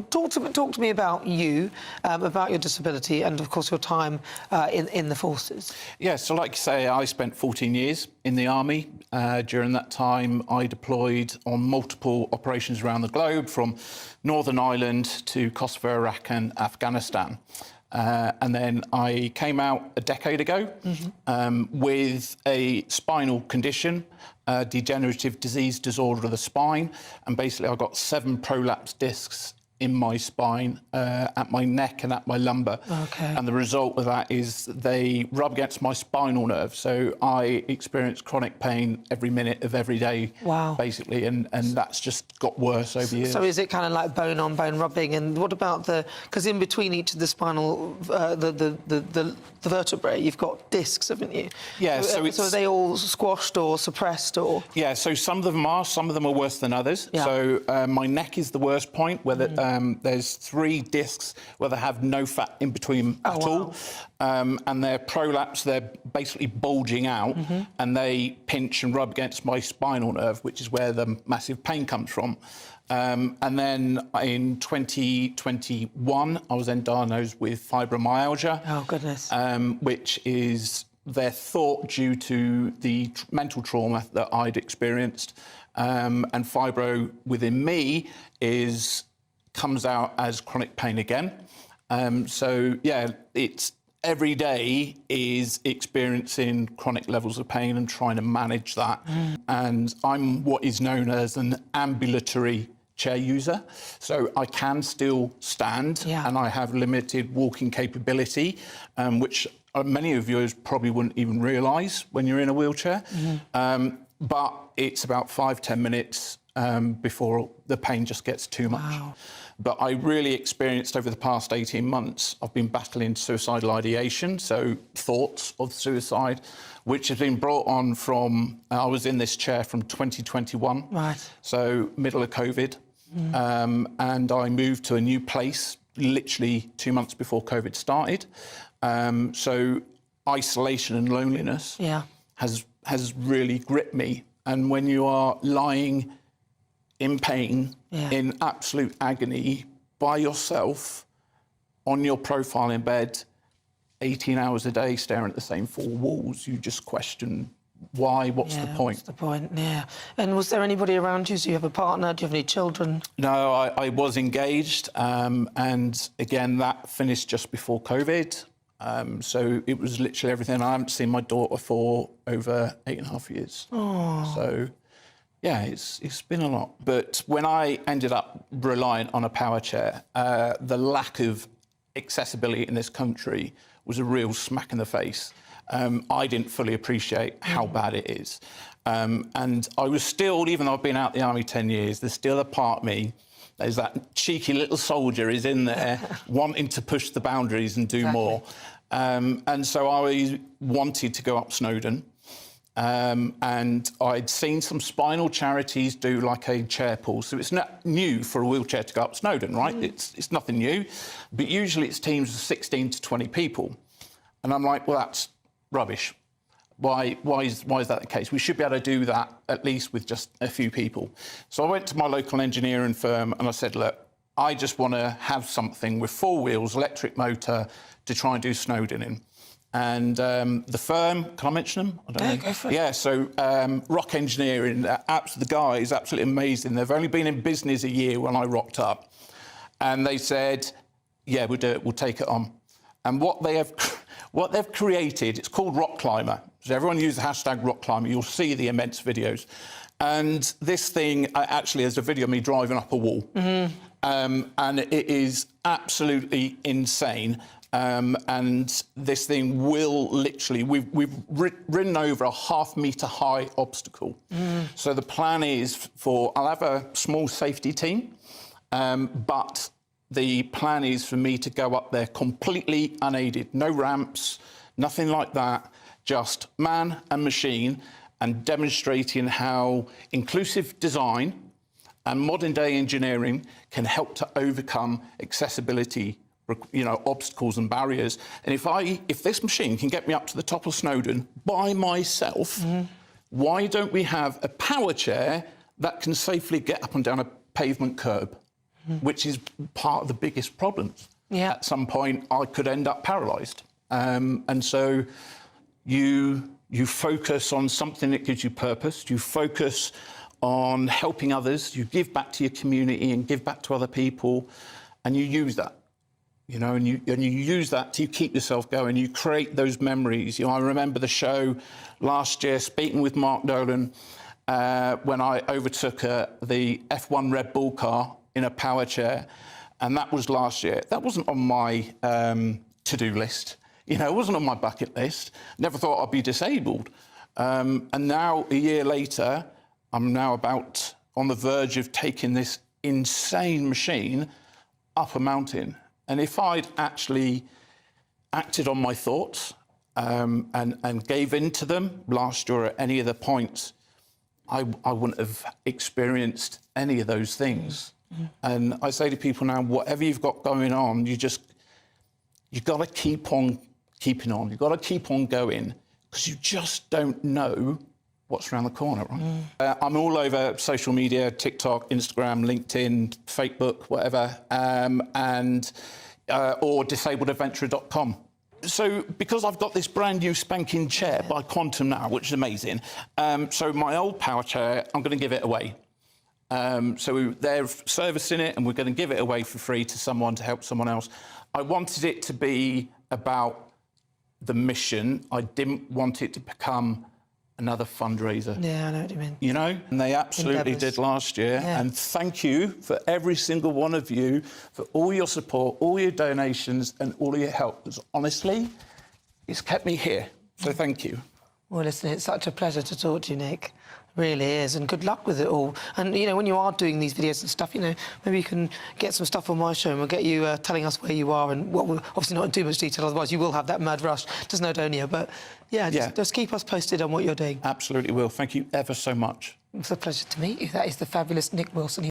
Talk to me about you, about your disability and, of course, your time in the forces. Yeah, so like you say, I spent 14 years in the Army. During that time, I deployed on multiple operations around the globe, from Northern Ireland to Kosovo, Iraq and Afghanistan. And then I came out a decade ago with a spinal condition, degenerative disorder of the spine, and basically I got 7 prolapsed discs in my spine, at my neck and at my lumbar. Okay. And the result of that is they rub against my spinal nerve. So I experience chronic pain every minute of every day, wow, basically, and that's just got worse over years. So is it kind of like bone-on-bone rubbing? And what about because in between each of the spinal, the vertebrae, you've got discs, haven't you? Yeah, so are they all squashed or suppressed, or? Yeah, so some of them are worse than others. Yeah. So my neck is the worst point, where there's 3 discs where they have no fat in between at all. And they're prolapsed, they're basically bulging out, and they pinch and rub against my spinal nerve, which is where the massive pain comes from. And then in 2021, I was then diagnosed with fibromyalgia. Oh, goodness. Which is, they're thought, due to the mental trauma that I'd experienced. And fibro within me comes out as chronic pain again. So, yeah, it's every day is experiencing chronic levels of pain and trying to manage that. And I'm what is known as an ambulatory chair user, so I can still stand, and I have limited walking capability, which many of you probably wouldn't even realise when you're in a wheelchair. But it's about 5-10 minutes before the pain just gets too much. Wow. But I really experienced over the past 18 months, I've been battling suicidal ideation, so thoughts of suicide, which has been brought on from, I was in this chair from 2021, right, so middle of COVID, and I moved to a new place literally 2 months before COVID started. So isolation and loneliness has really gripped me. And when you are lying in pain, in absolute agony, by yourself, on your profile in bed, 18 hours a day, staring at the same 4 walls, you just question why, what's the point? What's the point, And was there anybody around you? So you have a partner, do you have any children? No, I was engaged, and again, that finished just before COVID. So it was literally everything. I haven't seen my daughter for over 8.5 years. Oh. So, yeah, it's been a lot. But when I ended up reliant on a power chair, the lack of accessibility in this country was a real smack in the face. I didn't fully appreciate how bad it is. And I was still, even though I've been out the Army 10 years, there's still a part of me, there's that cheeky little soldier is in there wanting to push the boundaries and do more. And so I wanted to go up Snowdon. And I'd seen some spinal charities do like a chair pull. So it's not new for a wheelchair to go up Snowdon, right? It's nothing new. But usually it's teams of 16 to 20 people. And I'm like, well, that's rubbish. Why is that the case? We should be able to do that at least with just a few people. So I went to my local engineering firm and I said, look, I just want to have something with 4 wheels, electric motor, to try and do Snowdon in. And the firm, can I mention them? I don't know. Go for it. Yeah, so Rock Engineering, the guy is absolutely amazing. They've only been in business a year when I rocked up. And they said, yeah, we'll do it, we'll take it on. And what they've created, it's called Rock Climber. So everyone use the hashtag Rock Climber, you'll see the immense videos. And this thing actually has a video of me driving up a wall. And it is absolutely insane. And this thing will literally, we've ridden over a 1/2 metre high obstacle. So the plan is I'll have a small safety team, but the plan is for me to go up there completely unaided, no ramps, nothing like that, just man and machine, and demonstrating how inclusive design and modern day engineering can help to overcome accessibility, obstacles and barriers. And if this machine can get me up to the top of Snowdon by myself, why don't we have a power chair that can safely get up and down a pavement curb? which is part of the biggest problems. Yeah. At some point, I could end up paralysed. And so you focus on something that gives you purpose. You focus on helping others. You give back to your community and give back to other people, and you use that. And you use that to keep yourself going. You create those memories. I remember the show last year, speaking with Mark Nolan, when I overtook the F1 Red Bull car in a power chair, and that was last year. That wasn't on my to-do list. It wasn't on my bucket list. Never thought I'd be disabled. And now, a year later, I'm now about on the verge of taking this insane machine up a mountain. And if I'd actually acted on my thoughts and gave in to them last year at any of the points, I wouldn't have experienced any of those things. And I say to people now, whatever you've got going on, you've got to keep on keeping on. You've got to keep on going, because you just don't know what's around the corner, right? I'm all over social media, TikTok, Instagram, LinkedIn, Facebook, whatever, or disabledadventurer.com. So because I've got this brand new spanking chair by Quantum now, which is amazing, so my old power chair, I'm going to give it away. So they're servicing it, and we're going to give it away for free to someone to help someone else. I wanted it to be about the mission. I didn't want it to become another fundraiser. Yeah, I know what you mean. And they absolutely did last year. Yeah. And thank you for every single one of you for all your support, all your donations, and all your help. Because honestly, it's kept me here. So thank you. Well, listen, it's such a pleasure to talk to you, Nick. It really is, and good luck with it all. And, when you are doing these videos and stuff, maybe you can get some stuff on my show and we'll get you telling us where you are, and we'll obviously not in too much detail, otherwise you will have that mad rush to Snowdonia. But, just keep us posted on what you're doing. Absolutely will. Thank you ever so much. It's a pleasure to meet you. That is the fabulous Nick Wilson.